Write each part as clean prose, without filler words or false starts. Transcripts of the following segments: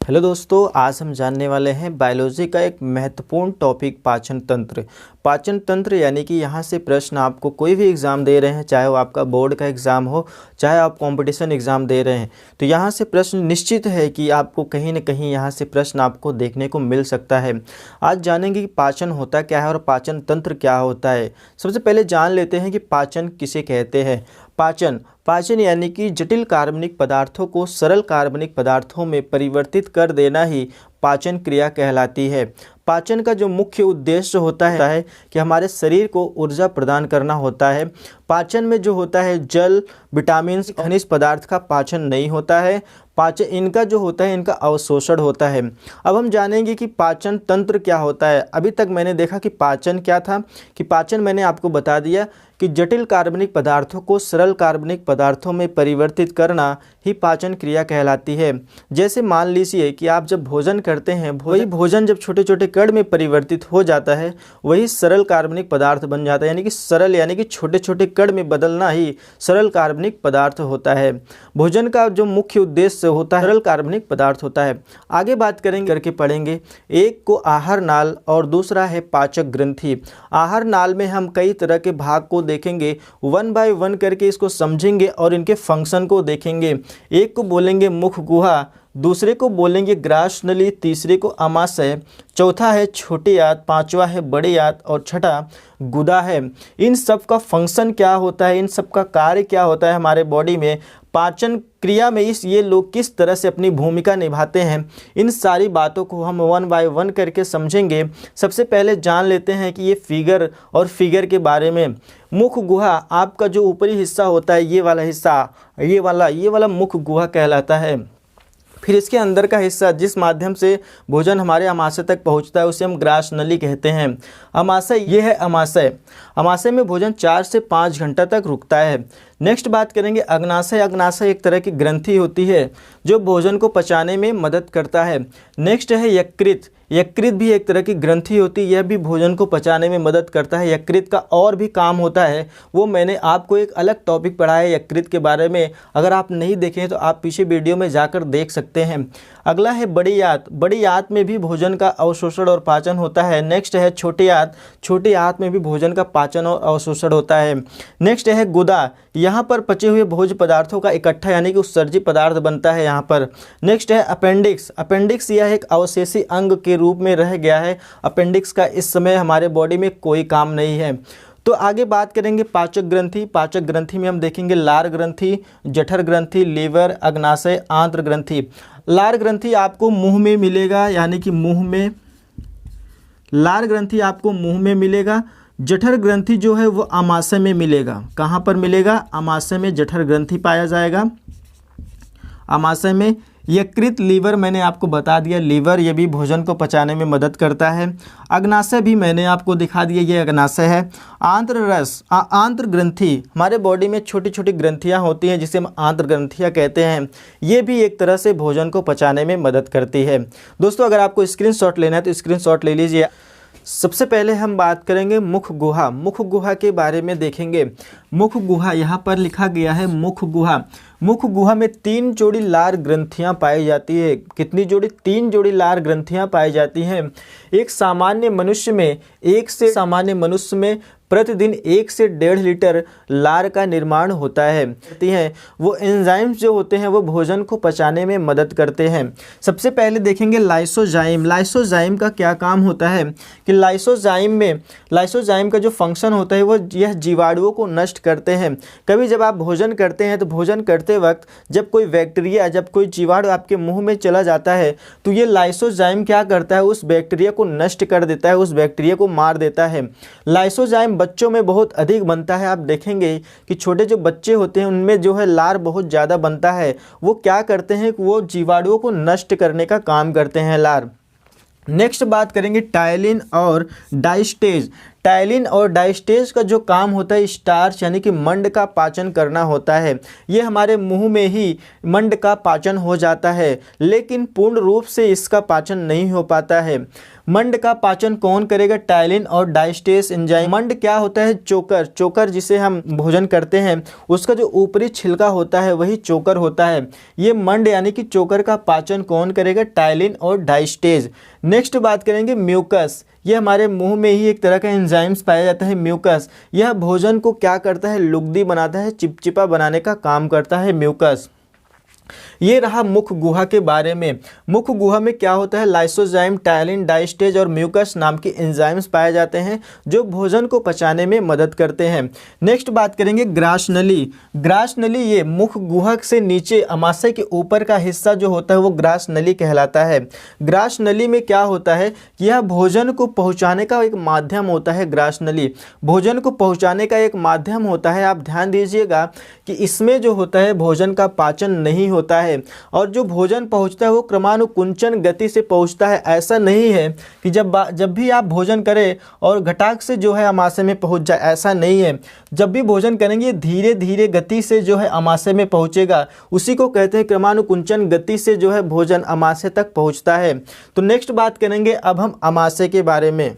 Hello दोस्तों, आज हम जानने वाले हैं बायोलॉजी का एक महत्वपूर्ण टॉपिक पाचन तंत्र। पाचन तंत्र यानी कि यहाँ से प्रश्न आपको कोई भी एग्ज़ाम दे रहे हैं, चाहे वो आपका बोर्ड का एग्ज़ाम हो, चाहे आप कंपटीशन एग्ज़ाम दे रहे हैं, तो यहाँ से प्रश्न निश्चित है कि आपको कहीं ना कहीं यहाँ से प्रश्न आपको देखने को मिल सकता है। आज जानेंगे कि पाचन होता क्या है और पाचन तंत्र क्या होता है। सबसे पहले जान लेते हैं कि पाचन किसे कहते हैं। पाचन यानी कि जटिल कार्बनिक पदार्थों को सरल कार्बनिक पदार्थों में परिवर्तित कर देना ही पाचन क्रिया कहलाती है। पाचन का जो मुख्य उद्देश्य होता है कि हमारे शरीर को ऊर्जा प्रदान करना होता है। पाचन में जो होता है जल, विटामिन, खनिज पदार्थ का पाचन नहीं होता है। पाचन इनका जो होता है इनका अवशोषण होता है। अब हम जानेंगे कि पाचन तंत्र क्या होता है। अभी तक मैंने देखा कि पाचन क्या था, कि पाचन मैंने आपको बता दिया कि जटिल कार्बनिक पदार्थों को सरल कार्बनिक पदार्थों में परिवर्तित करना ही पाचन क्रिया कहलाती है। जैसे मान लीजिए कि आप जब भोजन करते हैं, वही भोजन जब छोटे छोटे कण में परिवर्तित हो जाता है, वही सरल कार्बनिक पदार्थ बन जाता है। यानी कि सरल यानी कि छोटे छोटे कण में बदलना ही सरल कार्बनिक पदार्थ होता है। भोजन का जो मुख्य उद्देश्य होता है सरल कार्बनिक पदार्थ होता है। आगे बात करेंगे, करके पढ़ेंगे। एक को आहार नाल और दूसरा है पाचक ग्रंथि। आहार नाल में हम कई तरह के भाग को देखेंगे, वन बाय वन करके इसको समझेंगे और इनके फंक्शन को देखेंगे। एक को बोलेंगे मुख गुहा, दूसरे को बोलेंगे ग्रास नली, तीसरे को आमाशय, चौथा है छोटी आंत, पांचवा है बड़ी आंत और छठा गुदा है। इन सब का फंक्शन क्या होता है, इन सब का कार्य क्या होता है हमारे बॉडी में, पाचन क्रिया में ये लोग किस तरह से अपनी भूमिका निभाते हैं, इन सारी बातों को हम वन बाय वन करके समझेंगे। सबसे पहले जान लेते हैं कि ये फिगर के बारे में। मुख गुहा आपका जो ऊपरी हिस्सा होता है, ये वाला हिस्सा, ये वाला मुख गुहा कहलाता है। फिर इसके अंदर का हिस्सा जिस माध्यम से भोजन हमारे अमाशय तक पहुंचता है उसे हम ग्रास नली कहते हैं। अमाशय, ये है अमाशय। अमाशय में भोजन 4 से 5 घंटा तक रुकता है। नेक्स्ट बात करेंगे अग्नाशय। अग्नाशय एक तरह की ग्रंथि होती है जो भोजन को पचाने में मदद करता है। नेक्स्ट है यकृत। यकृत भी एक तरह की ग्रंथि होती है, यह भी भोजन को पचाने में मदद करता है। यकृत का और भी काम होता है, वो मैंने आपको एक अलग टॉपिक पढ़ाया है यकृत के बारे में। अगर आप नहीं देखें तो आप पीछे वीडियो में जाकर देख सकते हैं। अगला है बड़ी आंत। बड़ी आंत में भी भोजन का अवशोषण और पाचन होता है। नेक्स्ट है छोटी आंत। छोटी आंत में भी भोजन का पाचन और अवशोषण होता है। नेक्स्ट है गुदा। यहाँ पर पचे हुए भोज्य पदार्थों का इकट्ठा यानी कि उत्सर्जी पदार्थ बनता है यहाँ पर। नेक्स्ट है अपेंडिक्स। अपेंडिक्स यह एक अवशेषी अंग के रूप में रह गया है। अपेंडिक्स का इस समय हमारे बॉडी में कोई काम नहीं है। तो आगे बात करेंगे पाचक ग्रंथि। पाचक ग्रंथि में हम देखेंगे लार ग्रंथि, जठर ग्रंथि, लीवर, अग्नाशय, आंत्र ग्रंथि। लार ग्रंथि आपको मुंह में मिलेगा, यानी कि मुंह में लार ग्रंथि आपको मुंह में मिलेगा। जठर ग्रंथि जो है वो आमाशय में मिलेगा। कहाँ पर मिलेगा? आमाशय में जठर ग्रंथि पाया जाएगा, आमाशय में। यकृत, लीवर मैंने आपको बता दिया, लीवर ये भी भोजन को पचाने में मदद करता है। अग्नाशय भी मैंने आपको दिखा दिया, ये अग्नाशय है। आंत्र रस, आंत्र ग्रंथि, हमारे बॉडी में छोटी छोटी ग्रंथियां होती हैं जिसे हम आंत्र ग्रंथियां कहते हैं। ये भी एक तरह से भोजन को पचाने में मदद करती है। दोस्तों, अगर आपको स्क्रीनशॉट लेना है तो स्क्रीनशॉट ले लीजिए। सबसे पहले हम बात करेंगे मुख गुहा। मुख गुहा के बारे में देखेंगे। मुख गुहा यहाँ पर लिखा गया है मुख गुहा। मुख गुहा में 3 जोड़ी लार ग्रंथियाँ पाई जाती है। कितनी जोड़ी? 3 जोड़ी लार ग्रंथियाँ पाई जाती हैं। एक सामान्य मनुष्य में प्रतिदिन 1 से 1.5 लीटर लार का निर्माण होता है। वो एंजाइम्स जो होते हैं वो भोजन को पचाने में मदद करते हैं। सबसे पहले देखेंगे लाइसोजाइम। लाइसोजाइम का क्या काम होता है कि लाइसोजाइम का जो फंक्शन होता है वो यह जीवाणुओं को नष्ट करते हैं। कभी जब आप भोजन करते हैं तो भोजन करते वक्त जब कोई बैक्टीरिया, जब कोई जीवाणु आपके मुंह में चला जाता है तो ये लाइसोजाइम क्या करता है, उस बैक्टीरिया को नष्ट कर देता है, उस बैक्टीरिया को मार देता है। लाइसोजाइम बच्चों में बहुत अधिक बनता है। आप देखेंगे कि छोटे जो बच्चे होते हैं उनमें जो है लार बहुत ज़्यादा बनता है। वो क्या करते हैं कि वो जीवाणुओं को नष्ट करने का काम करते हैं लार। नेक्स्ट बात करेंगे टायलिन और डाइस्टेज। टाइलिन और डाइस्टेज का जो काम होता है स्टार्च यानी कि मंड का पाचन करना होता है। ये हमारे मुंह में ही मंड का पाचन हो जाता है, लेकिन पूर्ण रूप से इसका पाचन नहीं हो पाता है। मंड का पाचन कौन करेगा? टाइलिन और डाइस्टेज एंजाइम। मंड क्या होता है? चोकर। चोकर जिसे हम भोजन करते हैं उसका जो ऊपरी छिलका होता है वही चोकर होता है। ये मंड यानी कि चोकर का पाचन कौन करेगा? टाइलिन और डाइस्टेज। नेक्स्ट बात करेंगे म्यूकस। ये हमारे मुंह में ही एक तरह का एंजाइम्स पाया जाता है म्यूकस। यह भोजन को क्या करता है? लुगदी बनाता है, चिपचिपा बनाने का काम करता है म्यूकस। ये रहा मुख गुहा के बारे में। मुख गुहा में क्या होता है? लाइसोजाइम, टाइलिन, डाइस्टेज और म्यूकस नाम के एंजाइम्स पाए जाते हैं जो भोजन को पचाने में मदद करते हैं। नेक्स्ट बात करेंगे ग्रास नली। ग्रास नली ये मुख गुहा से नीचे अमाशय के ऊपर का हिस्सा जो होता है वो ग्रास नली कहलाता है। ग्रास नली में क्या होता है कि यह भोजन को पहुंचाने का एक माध्यम होता है। ग्रास नली भोजन को पहुंचाने का एक माध्यम होता है। आप ध्यान दीजिएगा कि इसमें जो होता है भोजन का पाचन नहीं होता है, और जो भोजन पहुंचता है वो क्रमानुकुंचन गति से पहुंचता है। ऐसा नहीं है कि जब भी आप भोजन करें और घटाक से जो है अमाशय में पहुंच जाए, ऐसा नहीं है। जब भी भोजन करेंगे धीरे धीरे गति से जो है अमाशय में पहुंचेगा, उसी को कहते हैं क्रमानुकुंचन गति से जो है भोजन अमाशय तक पहुंचता है। तो नेक्स्ट बात करेंगे अब हम अमाशय के बारे में।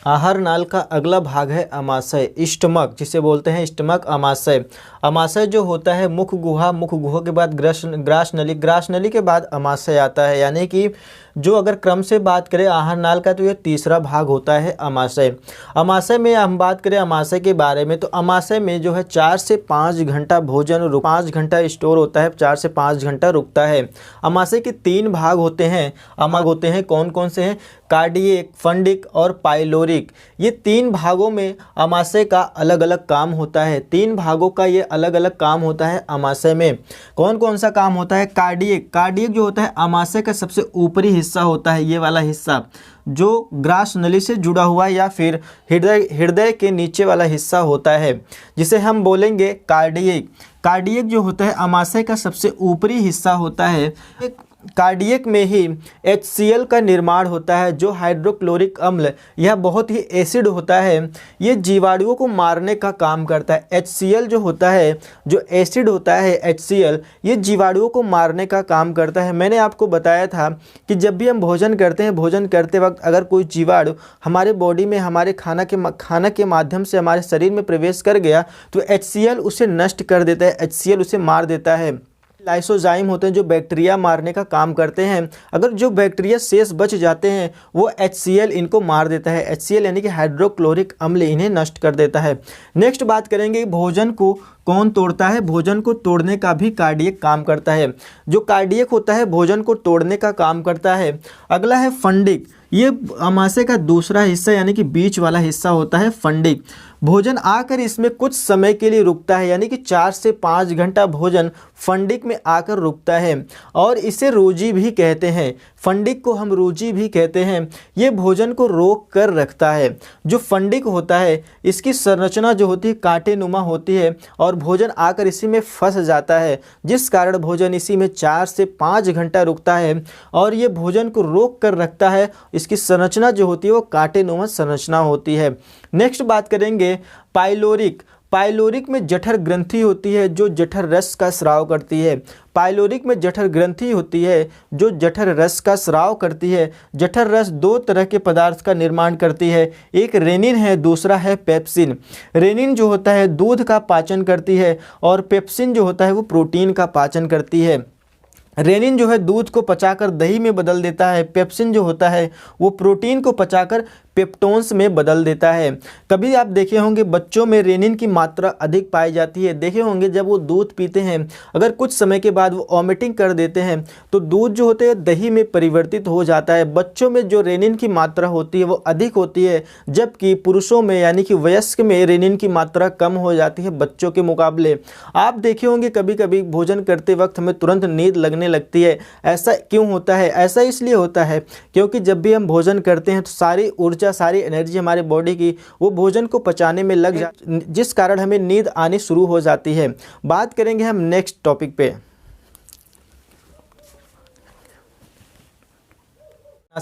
आहार नाल का अगला भाग है अमाशय, स्टमक, जिसे बोलते हैं स्टमक अमाशय। अमाशय जो होता है मुख गुहा, मुख गुहा के बाद ग्रास नली, ग्रास नली के बाद अमाशय आता है। यानी कि जो अगर क्रम से बात करें आहार नाल का तो ये तीसरा भाग होता है अमाशय। अमाशय में हम बात करें अमाशय के बारे में तो अमाशय में जो है 4 से 5 घंटा भोजन 5 घंटा स्टोर होता है, 4 से 5 घंटा रुकता है। अमाशय के 3 भाग होते हैं। अमाशय होते हैं कौन कौन से हैं? कार्डियक, फंडिक और पाइलोरिक। ये 3 भागों में अमाशय का अलग अलग काम होता है। 3 भागों का ये अलग अलग काम होता है अमाशय में। कौन कौन सा काम होता है? कार्डियक। कार्डियक जो होता है अमाशय का सबसे ऊपरी हिस्सा होता है, ये वाला हिस्सा जो ग्रास नली से जुड़ा हुआ या फिर हृदय के नीचे वाला हिस्सा होता है, जिसे हम बोलेंगे कार्डियक। कार्डियक जो होता है अमाशय का सबसे ऊपरी हिस्सा होता है। कार्डियक में ही HCl का निर्माण होता है जो हाइड्रोक्लोरिक अम्ल, यह बहुत ही एसिड होता है। ये जीवाणुओं को मारने का काम करता है। HCl जो होता है, जो एसिड होता है HCl, ये जीवाणुओं को मारने का काम करता है। मैंने आपको बताया था कि जब भी हम भोजन करते हैं, भोजन करते वक्त अगर कोई जीवाणु हमारे बॉडी में हमारे खाना के माध्यम से हमारे शरीर में प्रवेश कर गया तो HCl उसे नष्ट कर देता है, HCl उसे मार देता है। लाइसोजाइम होते हैं जो बैक्टीरिया मारने का काम करते हैं। अगर जो बैक्टीरिया शेष बच जाते हैं वो HCl इनको मार देता है। HCl यानी कि हाइड्रोक्लोरिक अम्ल इन्हें नष्ट कर देता है। नेक्स्ट बात करेंगे भोजन को कौन तोड़ता है? भोजन को तोड़ने का भी कार्डियक काम करता है। जो कार्डियक होता है भोजन को तोड़ने का काम करता है। अगला है फंडिक। ये अमाशय का दूसरा हिस्सा यानी कि बीच वाला हिस्सा होता है फंडिक। भोजन आकर इसमें कुछ समय के लिए रुकता है, यानी कि 4 से 5 घंटा भोजन फंडिक में आकर रुकता है और इसे रोजी भी कहते हैं। फंडिक को हम रोजी भी कहते हैं। ये भोजन को रोक कर रखता है। जो फंडिक होता है इसकी संरचना जो होती है कांटेनुमा होती है और भोजन आकर इसी में फंस जाता है, जिस कारण भोजन इसी में 4 से 5 घंटा रुकता है और ये भोजन को रोक कर रखता है। इसकी संरचना जो होती है वो कांटेनुमा संरचना होती है। नेक्स्ट बात करेंगे पाइलोरिक। पाइलोरिक में जठर ग्रंथि होती है जो जठर रस का स्राव करती है। पाइलोरिक में जठर ग्रंथि होती है जो जठर रस का स्राव करती है। जठर रस 2 तरह के पदार्थ का निर्माण करती है, एक रेनिन है, दूसरा है पेप्सिन। रेनिन जो होता है दूध का पाचन करती है और पेप्सिन जो होता है वो प्रोटीन का पाचन करती है। रेनिन जो है दूध को पचाकर दही में बदल देता है। पेप्सिन जो होता है वो प्रोटीन को पचाकर पेप्टोन्स में बदल देता है। कभी आप देखे होंगे बच्चों में रेनिन की मात्रा अधिक पाई जाती है। देखे होंगे जब वो दूध पीते हैं अगर कुछ समय के बाद वो वॉमिटिंग कर देते हैं तो दूध जो होते हैं दही में परिवर्तित हो जाता है। बच्चों में जो रेनिन की मात्रा होती है वो अधिक होती है, जबकि पुरुषों में यानी कि वयस्क में रेनिन की मात्रा कम हो जाती है बच्चों के मुकाबले। आप देखे होंगे कभी कभी भोजन करते वक्त हमें तुरंत नींद लगने लगती है। ऐसा क्यों होता है? ऐसा इसलिए होता है क्योंकि जब भी हम भोजन करते हैं तो सारी ऊर्जा, सारी एनर्जी हमारे बॉडी की वो भोजन को पचाने में लग जाती, जिस कारण हमें नींद आनी शुरू हो जाती है। बात करेंगे हम नेक्स्ट टॉपिक पे।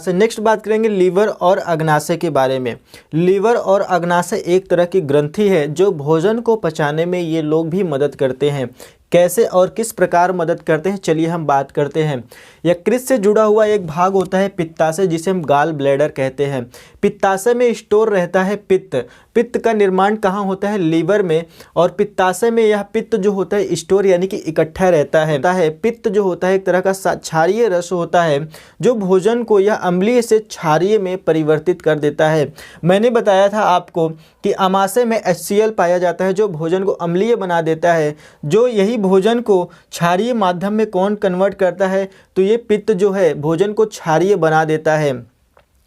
नेक्स्ट बात करेंगे लीवर और अग्नाशय के बारे में। लीवर और अग्नाशय एक तरह की ग्रंथि है जो भोजन को पचाने में ये लोग भी मदद करते हैं। कैसे और किस प्रकार मदद करते हैं, चलिए हम बात करते हैं। यकृत से जुड़ा हुआ एक भाग होता है पित्ताशय, जिसे हम गाल ब्लैडर कहते हैं। पित्ताशय में स्टोर रहता है पित्त। पित्त का निर्माण कहाँ होता है, लीवर में, और पित्ताशय में यह पित्त जो होता है स्टोर यानी कि इकट्ठा रहता है। पित्त जो होता है एक तरह का क्षारीय रस होता है जो भोजन को यह अम्लीय से क्षारीय में परिवर्तित कर देता है। मैंने बताया था आपको कि आमाशय में HCl पाया जाता है जो भोजन को अम्लीय बना देता है। जो यही भोजन को क्षारीय माध्यम में कौन कन्वर्ट करता है, तो ये पित्त जो है भोजन को क्षारीय बना देता है।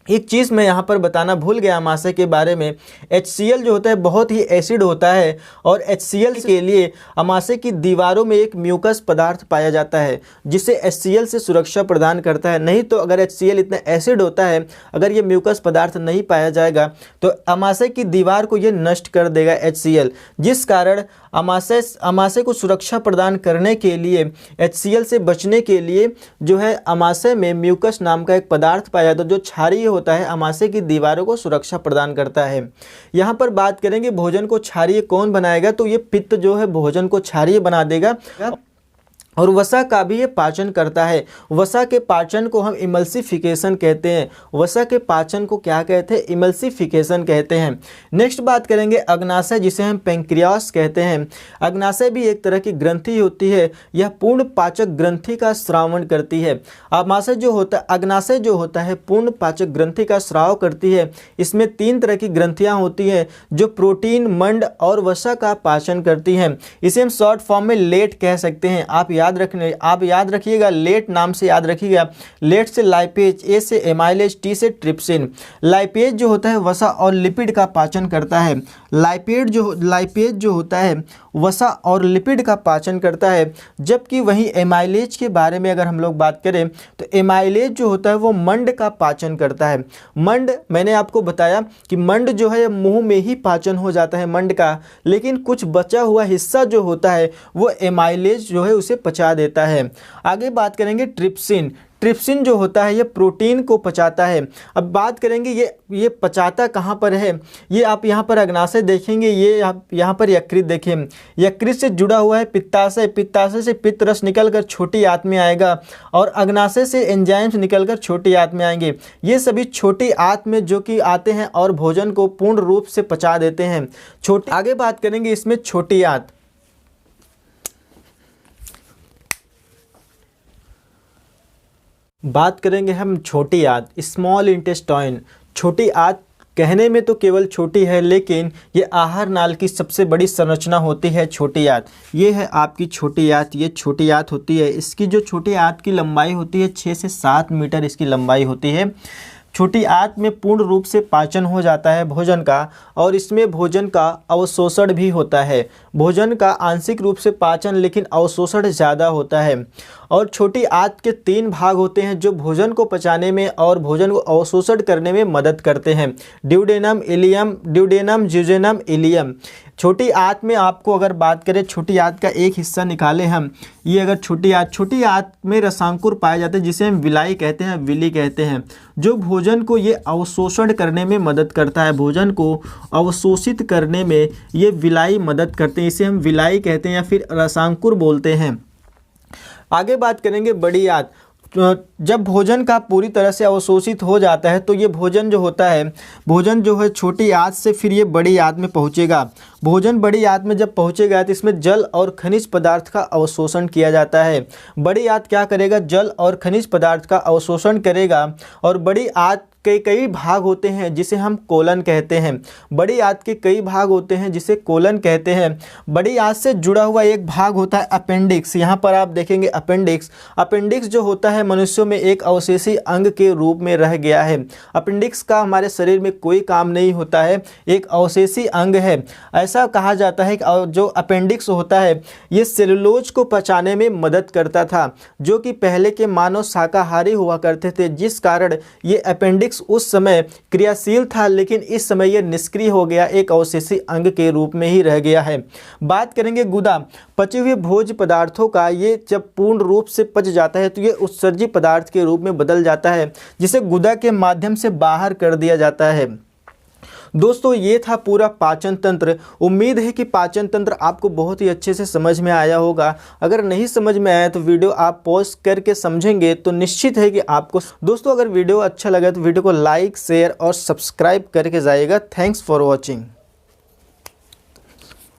एक चीज़ मैं यहाँ पर बताना भूल गया आमाशय के बारे में, HCl जो होता है बहुत ही एसिड होता है और HCl के लिए आमाशय की दीवारों में एक म्यूकस पदार्थ पाया जाता है जिसे HCl से सुरक्षा प्रदान करता है। नहीं तो अगर HCl इतना एसिड होता है, अगर ये म्यूकस पदार्थ नहीं पाया जाएगा तो आमाशय की दीवार को ये नष्ट कर देगा HCl, जिस कारण आमाशय को सुरक्षा प्रदान करने के लिए, HCl से बचने के लिए जो है आमाशय में म्यूकस नाम का एक पदार्थ पाया जाता है जो क्षारीय होता है, आमाशय की दीवारों को सुरक्षा प्रदान करता है। यहाँ पर बात करेंगे भोजन को क्षारीय कौन बनाएगा, तो ये पित्त जो है भोजन को क्षारीय बना देगा। और वसा का भी ये पाचन करता है। वसा के पाचन को हम इमल्सिफिकेशन कहते हैं। वसा के पाचन को क्या कहते हैं, इमल्सिफिकेशन कहते हैं। नेक्स्ट बात करेंगे अग्नाशय, जिसे हम पेंक्रियास कहते हैं। अग्नाशय भी एक तरह की ग्रंथि होती है, यह पूर्ण पाचक ग्रंथि का स्रावण करती है। अग्नाशय जो होता है पूर्ण पाचक ग्रंथि का स्राव करती है। इसमें 3 तरह की ग्रंथियां होती हैं जो प्रोटीन, मंड और वसा का पाचन करती हैं। इसे हम शॉर्ट फॉर्म में लेट कह सकते हैं। आप याद रखिएगा, लेट नाम से याद रखिएगा। लेट से लाइपेज, ए से एमाइलेज, टी से ट्रिप्सिन। लाइपेज जो होता है वसा और लिपिड का पाचन करता है। लाइपेज जो होता है वसा और लिपिड का पाचन करता है। जबकि वहीं एमाइलेज के बारे में अगर हम लोग बात करें तो एमाइलेज जो होता है वो मंड का पाचन करता है। मंड, मैंने आपको बताया कि मंड जो है मुंह में ही पाचन हो जाता है मंड का, लेकिन कुछ बचा हुआ हिस्सा जो होता है वो एमाइलेज जो है उसे पचा देता है। आगे बात करेंगे ट्रिप्सिन। ट्रिप्सिन जो होता है ये प्रोटीन को पचाता है। अब बात करेंगे ये पचाता कहाँ पर है, ये आप यहाँ पर अग्नाशय देखेंगे, ये आप यहाँ पर यकृत देखें। यकृत से जुड़ा हुआ है पित्ताशय। पित्ताशय से पित्त रस निकलकर छोटी आंत में आएगा और अग्नाशय से एंजाइम्स निकलकर छोटी आंत में आएंगे। ये सभी छोटी आंत में जो कि आते हैं और भोजन को पूर्ण रूप से पचा देते हैं। आगे बात करेंगे इसमें छोटी आंत। बात करेंगे हम छोटी आंत, स्मॉल इंटेस्टाइन। छोटी आंत कहने में तो केवल छोटी है, लेकिन ये आहार नाल की सबसे बड़ी संरचना होती है छोटी आंत। ये है आपकी छोटी आंत, ये छोटी आंत होती है। इसकी जो छोटी आंत की लंबाई होती है 6 से 7 मीटर इसकी लंबाई होती है। छोटी आंत में पूर्ण रूप से पाचन हो जाता है भोजन का, और इसमें भोजन का अवशोषण भी होता है। भोजन का आंशिक रूप से पाचन, लेकिन अवशोषण ज़्यादा होता है। और छोटी आंत के 3 भाग होते हैं जो भोजन को पचाने में और भोजन को अवशोषण करने में मदद करते हैं। Duodenum, jejunum, ileum. छोटी आंत में आपको अगर बात करें, छोटी आंत का एक हिस्सा निकालें हम, ये अगर छोटी आंत में रसांकुर पाए जाते हैं जिसे हम विलाई कहते हैं, विली कहते हैं, जो भोजन को ये अवशोषण करने में मदद करता है। भोजन को अवशोषित करने में ये विलाई मदद करते हैं, इसे हम विलाई कहते हैं या फिर रसांकुर बोलते हैं। आगे बात करेंगे बड़ी आंत। जब भोजन का पूरी तरह से अवशोषित हो जाता है तो ये भोजन जो है छोटी आंत से फिर ये बड़ी आंत में पहुंचेगा। भोजन बड़ी आंत में जब पहुंचेगा तो इसमें जल और खनिज पदार्थ का अवशोषण किया जाता है। बड़ी आंत क्या करेगा, जल और खनिज पदार्थ का अवशोषण करेगा। और बड़ी आंत के कई भाग होते हैं जिसे हम कोलन कहते हैं। बड़ी आंत के कई भाग होते हैं जिसे कोलन कहते हैं। बड़ी आंत से जुड़ा हुआ एक भाग होता है अपेंडिक्स। यहाँ पर आप देखेंगे अपेंडिक्स जो होता है मनुष्यों में एक अवशेषी अंग के रूप में रह गया है। अपेंडिक्स का हमारे शरीर में कोई काम नहीं होता है, एक अवशेषी अंग है। ऐसा कहा जाता है कि जो अपेंडिक्स होता है ये सेलुलोज को पचाने में मदद करता था, जो कि पहले के मानव शाकाहारी हुआ करते थे, जिस कारण ये अपेंडिक्स उस समय क्रियाशील था, लेकिन इस समय ये निष्क्रिय हो गया, एक अवशेषी अंग के रूप में ही रह गया है। बात करेंगे गुदा, पचे हुए भोज्य पदार्थों का ये जब पूर्ण रूप से पच जाता है तो ये उत्सर्जी पदार्थ के रूप में बदल जाता है, जिसे गुदा के माध्यम से बाहर कर दिया जाता है। दोस्तों ये था पूरा पाचन तंत्र। उम्मीद है कि पाचन तंत्र आपको बहुत ही अच्छे से समझ में आया होगा। अगर नहीं समझ में आया तो वीडियो आप पॉज करके समझेंगे तो निश्चित है कि आपको। दोस्तों अगर वीडियो अच्छा लगा तो वीडियो को लाइक, शेयर और सब्सक्राइब करके जाइएगा। Thanks for watching.